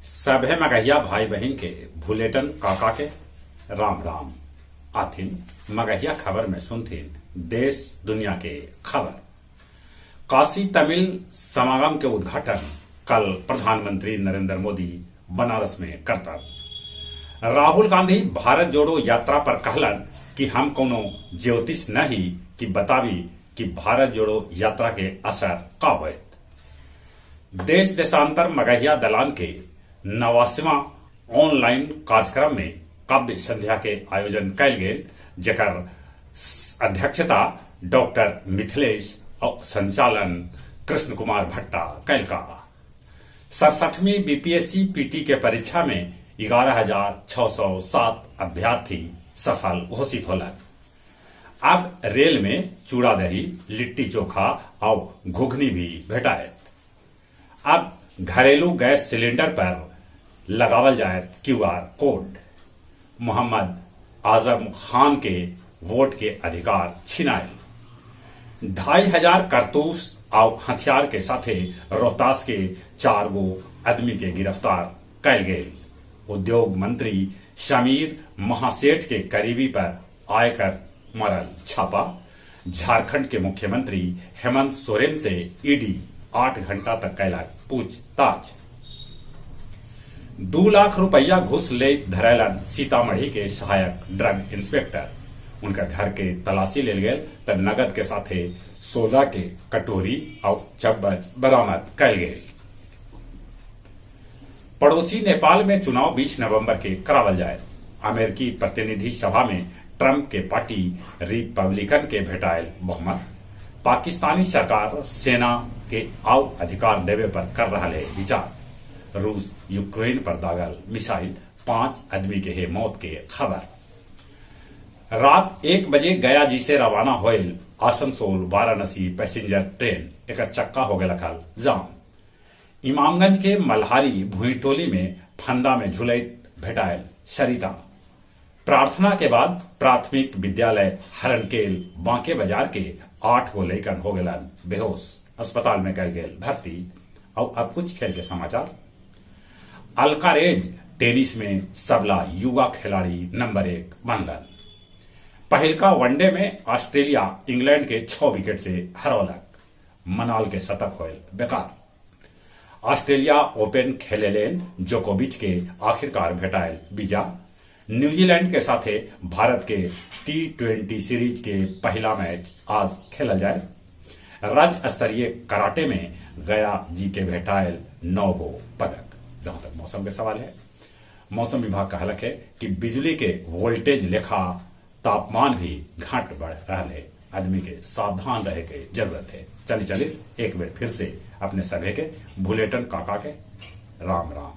सभे मगहिया भाई बहन के भूलेटन काका के राम राम आथिन मगहिया खबर में सुनथिन देश दुनिया के खबर। काशी तमिल समागम के उद्घाटन कल प्रधानमंत्री नरेंद्र मोदी बनारस में करता। राहुल गांधी भारत जोड़ो यात्रा पर कहलन कि हम कोनो ज्योतिष नहीं कि बतावी कि भारत जोड़ो यात्रा के असर का होत। देश देशांतर मगहिया दलान के 89वां ऑनलाइन कार्यक्रम में काव्य संध्या के आयोजन कल गेल, जेकर अध्यक्षता डॉक्टर मिथिलेश और संचालन कृष्ण कुमार भट्टा कल का। 67वीं बीपीएससी पीटी के परीक्षा में 11,607 अभ्यर्थी सफल घोषित होलन। अब रेल में चूड़ा दही, लिट्टी चोखा और घुघनी भी भेटायत। अब घरेलू गैस सिलेंडर पर लगावल जाए क्यूआर कोड। मोहम्मद आजम खान के वोट के अधिकार छिनायल। 2,500 कारतूस और हथियार के साथे रोहतास के 4 गो आदमी के गिरफ्तार कल गए। उद्योग मंत्री शमीर महासेठ के करीबी पर आयकर मरल छापा। झारखंड के मुख्यमंत्री हेमंत सोरेन से ईडी 8 घंटा तक कैला पूछताछ। 2 लाख रुपया घुस ले धरैलन सीतामढ़ी के सहायक ड्रग इंस्पेक्टर। उनका घर के तलाशी ले गए तो नगद के साथे सोजा के कटोरी और चब्बच बरामद कल गए। पड़ोसी नेपाल में चुनाव 20 नवंबर के करावल जाए। अमेरिकी प्रतिनिधि सभा में ट्रंप के पार्टी रिपब्लिकन के भेटायल बहुमत। पाकिस्तानी सरकार सेना के आउ अधिकार देवे पर कर रहा है विचार। रूस यूक्रेन पर दागल मिसाइल 5 आदमी के है मौत के खबर। रात 1 बजे गया जी से रवाना होयल आसनसोल वाराणसी पैसेंजर ट्रेन एक चक्का हो गया खल जाम। इमामगंज के मल्हारी भुईटोली में फंदा में झुलैत भेटायल सरिता। प्रार्थना के बाद प्राथमिक विद्यालय हरनकेल बांके बाजार के 8 गो लैकन हो गलन बेहोश, अस्पताल में कर गेल भर्ती। और अब कुछ खेल के समाचार। अल्कारेज टेनिस में सबला युवा खिलाड़ी नंबर 1 बनलन। पहिलका वनडे में ऑस्ट्रेलिया इंग्लैंड के 6 विकेट से हरौलक। मनाल के शतक होयल बेकार। ऑस्ट्रेलिया ओपन खेलेलेन जोकोविच के आखिरकार भेटायल बीजा। न्यूजीलैंड के साथे भारत के T20 सीरीज के पहला मैच आज खेला जाए। राज्य स्तरीय कराटे में गया जी के भेटायल 9 गो पदक। जहां तक मौसम के सवाल है, मौसम विभाग का हलक है कि बिजली के वोल्टेज लेखा तापमान भी घाट बढ़ रहा है। आदमी के सावधान रहे के जरूरत है। चलिए एक बार फिर से अपने सभी के बुलेटिन काका के राम राम।